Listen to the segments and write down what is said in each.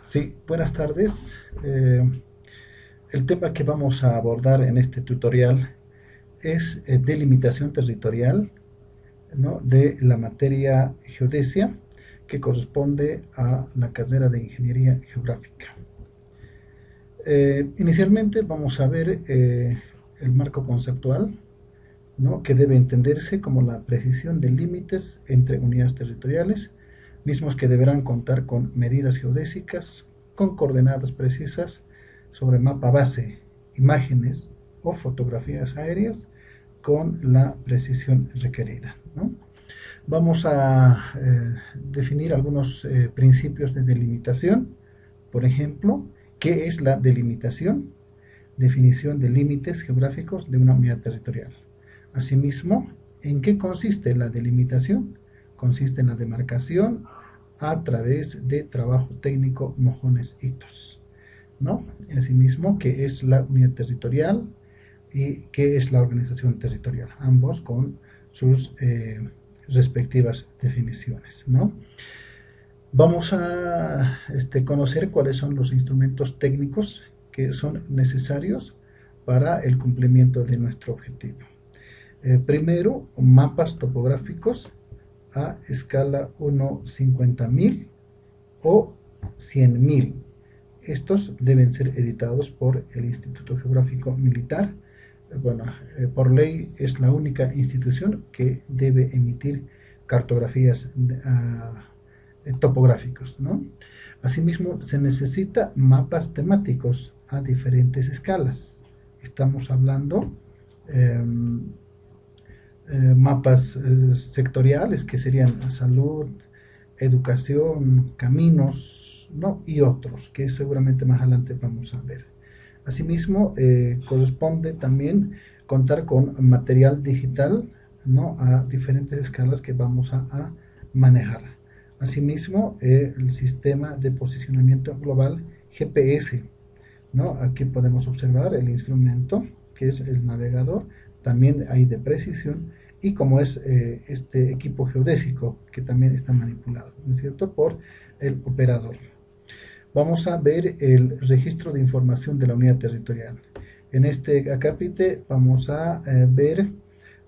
Sí, buenas tardes. El tema que vamos a abordar en este tutorial es delimitación territorial, ¿no?, de la materia geodesia que corresponde a la carrera de Ingeniería Geográfica. Inicialmente vamos a ver el marco conceptual, ¿no?, que debe entenderse como la precisión de límites entre unidades territoriales, mismos que deberán contar con medidas geodésicas, con coordenadas precisas sobre mapa base, imágenes o fotografías aéreas con la precisión requerida, ¿no? Vamos a definir algunos principios de delimitación. Por ejemplo, ¿qué es la delimitación? Definición de límites geográficos de una unidad territorial. Asimismo, ¿en qué consiste la delimitación? Consiste en la demarcación a través de trabajo técnico, mojones, hitos, ¿no? Asimismo, ¿qué es la unidad territorial y qué es la organización territorial? Ambos con sus respectivas definiciones, ¿no? Vamos a conocer cuáles son los instrumentos técnicos que son necesarios para el cumplimiento de nuestro objetivo. Primero, mapas topográficos a escala 1/50.000 o 100.000. Estos deben ser editados por el Instituto Geográfico Militar. Bueno, por ley es la única institución que debe emitir cartografías topográficos, ¿no? Asimismo, se necesita mapas temáticos a diferentes escalas. Estamos hablando eh, mapas sectoriales que serían salud, educación, caminos, ¿no?, y otros que seguramente más adelante vamos a ver. Asimismo, corresponde también contar con material digital, ¿no?, a diferentes escalas que vamos a manejar. Asimismo, el sistema de posicionamiento global GPS, ¿no? Aquí podemos observar el instrumento que es el navegador, también hay de precisión, y como es este equipo geodésico que también está manipulado, ¿no es cierto?, por el operador. Vamos a ver el registro de información de la unidad territorial. En este acápite vamos a ver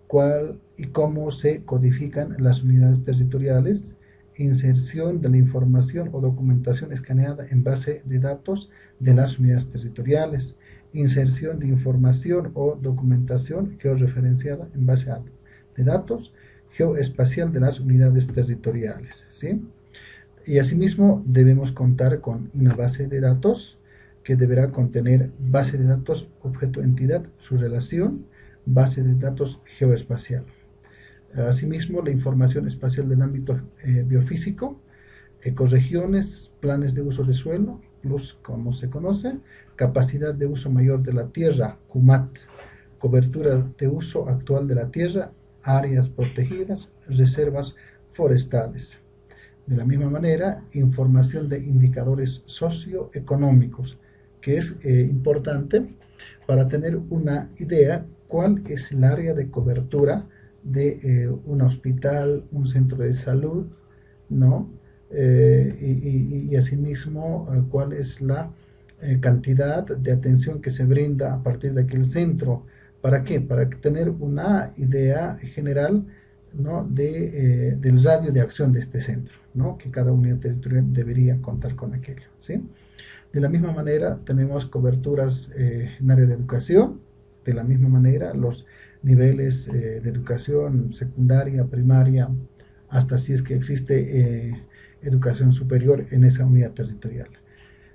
cuál y cómo se codifican las unidades territoriales, inserción de la información o documentación escaneada en base de datos de las unidades territoriales, inserción de información o documentación georreferenciada en base de datos geoespacial de las unidades territoriales, ¿sí? Y asimismo debemos contar con una base de datos que deberá contener base de datos objeto-entidad, su relación, base de datos geoespacial. Asimismo, la información espacial del ámbito biofísico, ecorregiones, planes de uso de suelo, plus como se conoce, capacidad de uso mayor de la tierra, CUMAT, cobertura de uso actual de la tierra, áreas protegidas, reservas forestales. De la misma manera, información de indicadores socioeconómicos, que es importante para tener una idea cuál es el área de cobertura de un hospital, un centro de salud, ¿no? Y asimismo, cuál es la cantidad de atención que se brinda a partir de aquel centro. ¿Para qué? Para tener una idea general, ¿no?, del radio de acción de este centro, ¿no?, que cada unidad territorial debería contar con aquello, ¿sí? De la misma manera, tenemos coberturas en área de educación. De la misma manera, los niveles de educación secundaria, primaria, hasta si es que existe educación superior en esa unidad territorial.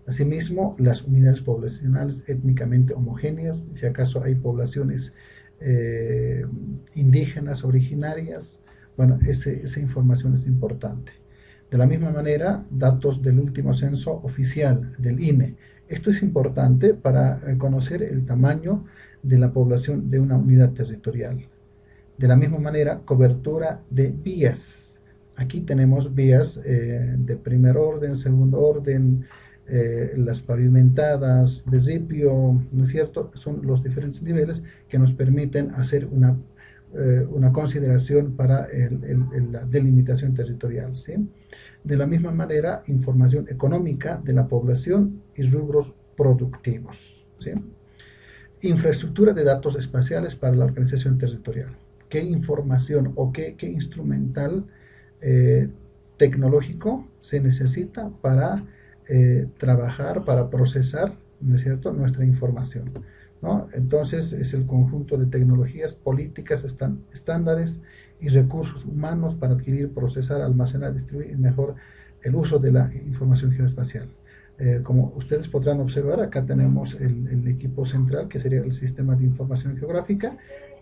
Asimismo, las unidades poblacionales étnicamente homogéneas, si acaso hay poblaciones indígenas originarias, bueno, esa información es importante. De la misma manera, datos del último censo oficial del INE. Esto es importante para conocer el tamaño de la población de una unidad territorial. De la misma manera, cobertura de vías. Aquí tenemos vías de primer orden, segundo orden, las pavimentadas de ripio, ¿no es cierto? Son los diferentes niveles que nos permiten hacer una consideración para la delimitación territorial, ¿sí? De la misma manera, información económica de la población y rubros productivos, ¿sí? Infraestructura de datos espaciales para la organización territorial. ¿Qué información o qué instrumental eh, tecnológico se necesita para trabajar, para procesar, ¿no es cierto?, nuestra información, ¿no? Entonces es el conjunto de tecnologías, políticas, estándares y recursos humanos para adquirir, procesar, almacenar, distribuir mejor el uso de la información geoespacial. Como ustedes podrán observar, acá tenemos el equipo central, que sería el sistema de información geográfica,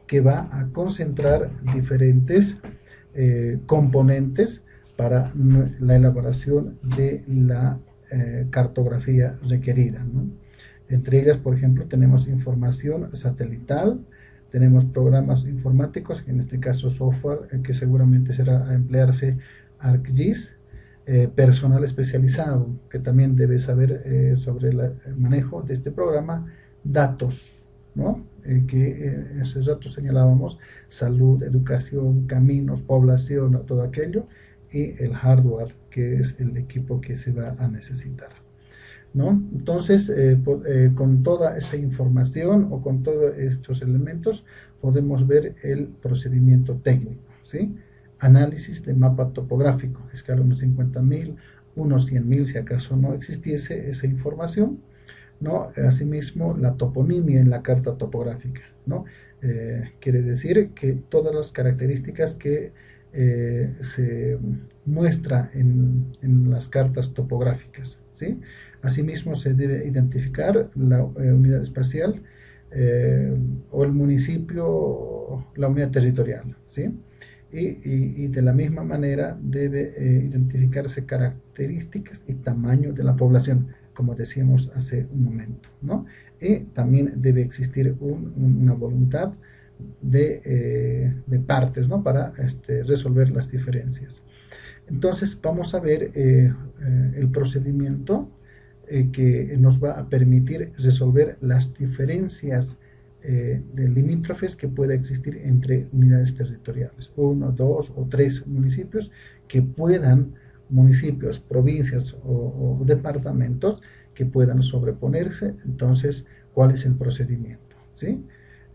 que va a concentrar diferentes componentes para la elaboración de la cartografía requerida, ¿no? Entre ellas, por ejemplo, tenemos información satelital, tenemos programas informáticos, en este caso software, que seguramente será a emplearse ArcGIS, personal especializado, que también debe saber sobre el manejo de este programa, datos, ¿no? Que esos datos señalábamos, salud, educación, caminos, población, todo aquello, y el hardware, que es el equipo que se va a necesitar, ¿no? Entonces, con toda esa información o con todos estos elementos, podemos ver el procedimiento técnico, ¿sí? Análisis de mapa topográfico, escala unos 50.000, unos 100.000, si acaso no existiese esa información, ¿no? Asimismo, la toponimia en la carta topográfica, ¿no? Quiere decir que todas las características que se muestra en las cartas topográficas, ¿sí? Asimismo, se debe identificar la unidad espacial o el municipio, la unidad territorial, ¿sí? Y de la misma manera debe identificarse características y tamaño de la población, como decíamos hace un momento, ¿no? Y también debe existir una voluntad de partes, ¿no?, para resolver las diferencias. Entonces vamos a ver el procedimiento que nos va a permitir resolver las diferencias de limítrofes que pueda existir entre unidades territoriales, uno, dos o tres municipios que puedan, municipios, provincias o departamentos que puedan sobreponerse. Entonces, ¿cuál es el procedimiento? ¿Sí?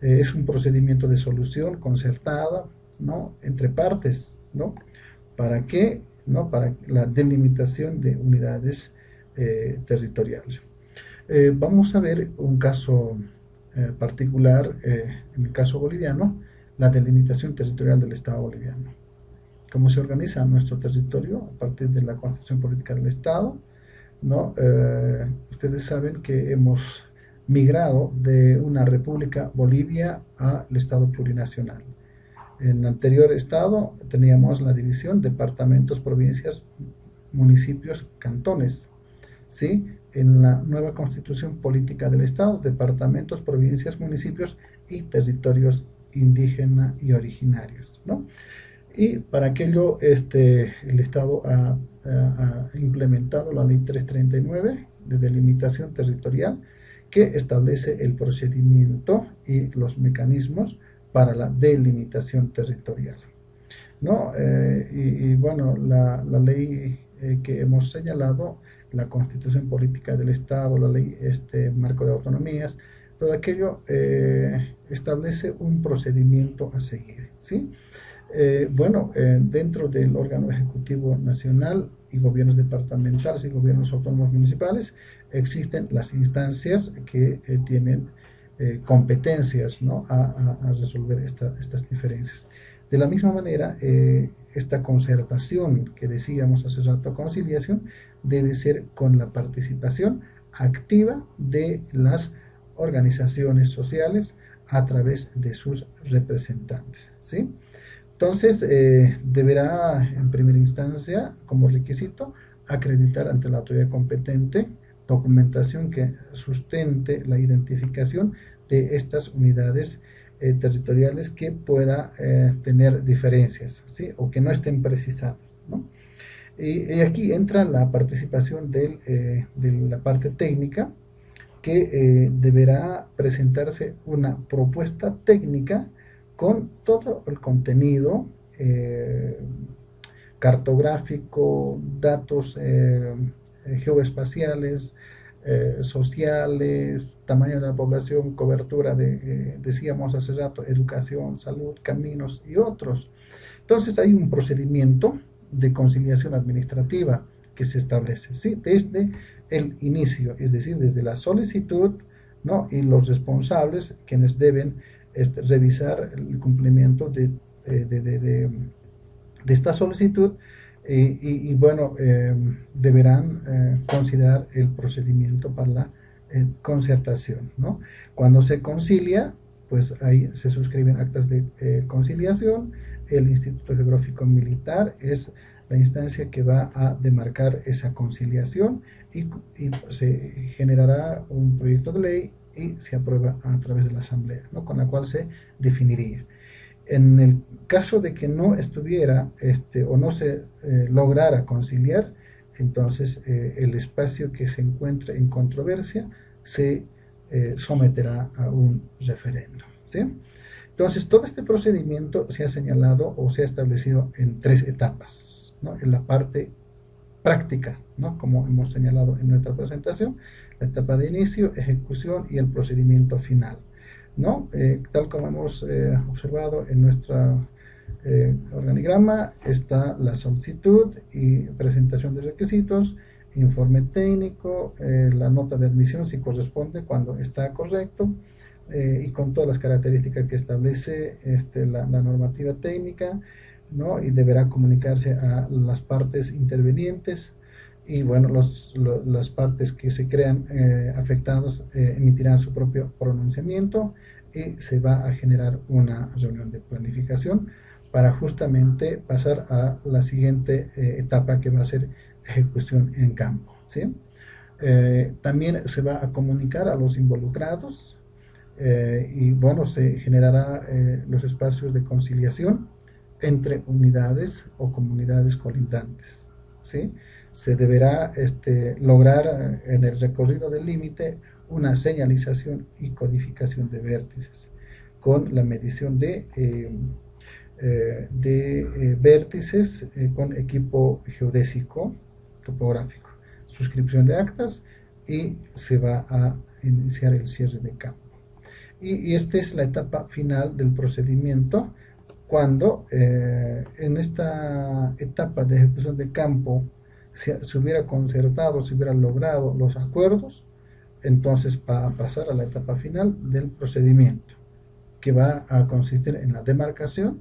Es un procedimiento de solución concertada, ¿no?, entre partes, ¿no? ¿Para qué? ¿No? Para la delimitación de unidades territoriales. Vamos a ver un caso particular, en el caso boliviano, la delimitación territorial del Estado boliviano. ¿Cómo se organiza nuestro territorio a partir de la Constitución Política del Estado? ¿No? Ustedes saben que hemos migrado de una República Bolivia al Estado plurinacional. En el anterior Estado teníamos la división departamentos, provincias, municipios, cantones, ¿sí? En la nueva Constitución Política del Estado, departamentos, provincias, municipios y territorios indígenas y originarios, ¿no? Y para aquello el Estado ha implementado la Ley 339 de delimitación territorial, que establece el procedimiento y los mecanismos para la delimitación territorial, ¿no? Y bueno, la ley que hemos señalado, la Constitución Política del Estado, la ley marco de autonomías, todo aquello establece un procedimiento a seguir, ¿sí? Bueno, dentro del órgano ejecutivo nacional y gobiernos departamentales y gobiernos autónomos municipales existen las instancias que tienen competencias, ¿no?, a resolver estas diferencias. De la misma manera, esta concertación que decíamos hace rato, conciliación, debe ser con la participación activa de las organizaciones sociales a través de sus representantes, ¿sí? Entonces, deberá en primera instancia, como requisito, acreditar ante la autoridad competente documentación que sustente la identificación de estas unidades territoriales que pueda tener diferencias, ¿sí?, o que no estén precisadas, ¿no? Y aquí entra la participación de la parte técnica, que deberá presentarse una propuesta técnica con todo el contenido cartográfico, datos geoespaciales, sociales, tamaño de la población, cobertura de, decíamos hace rato, educación, salud, caminos y otros. Entonces hay un procedimiento de conciliación administrativa que se establece, ¿sí? Desde el inicio, es decir, desde la solicitud, ¿no? Y los responsables, quienes deben revisar el cumplimiento de esta solicitud bueno, deberán considerar el procedimiento para la concertación, ¿no? Cuando se concilia, pues ahí se suscriben actas de conciliación. El Instituto Geográfico Militar es la instancia que va a demarcar esa conciliación y se generará un proyecto de ley y se aprueba a través de la Asamblea, ¿no? Con la cual se definiría. En el caso de que no estuviera o no se lograra conciliar, entonces el espacio que se encuentre en controversia se someterá a un referéndum, ¿sí? Entonces, todo este procedimiento se ha señalado o se ha establecido en 3 etapas, ¿no? En la parte práctica, ¿no? Como hemos señalado en nuestra presentación, la etapa de inicio, ejecución y el procedimiento final, ¿no? Tal como hemos observado en nuestro organigrama, está la solicitud y presentación de requisitos, informe técnico, la nota de admisión si corresponde cuando está correcto, y con todas las características que establece la normativa técnica, ¿no? Y deberá comunicarse a las partes intervenientes y bueno, las partes que se crean afectados emitirán su propio pronunciamiento y se va a generar una reunión de planificación para justamente pasar a la siguiente etapa, que va a ser ejecución en campo, ¿sí? También se va a comunicar a los involucrados y bueno, se generará los espacios de conciliación entre unidades o comunidades colindantes, ¿sí? Se deberá lograr en el recorrido del límite una señalización y codificación de vértices con la medición de vértices con equipo geodésico topográfico, suscripción de actas y se va a iniciar el cierre de campo. Y esta es la etapa final del procedimiento, cuando en esta etapa de ejecución de campo se hubiera concertado, se hubieran logrado los acuerdos, entonces va a pasar a la etapa final del procedimiento, que va a consistir en la demarcación,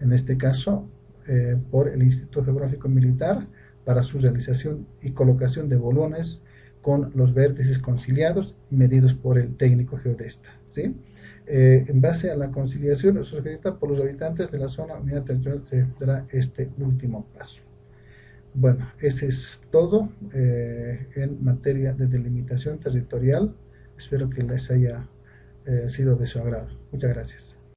en este caso por el Instituto Geográfico Militar, para su realización y colocación de bolones con los vértices conciliados medidos por el técnico geodesta, ¿sí? En base a la conciliación suscrita por los habitantes de la zona unidad territorial se dará este último paso. Bueno, ese es todo en materia de delimitación territorial. Espero que les haya sido de su agrado. Muchas gracias.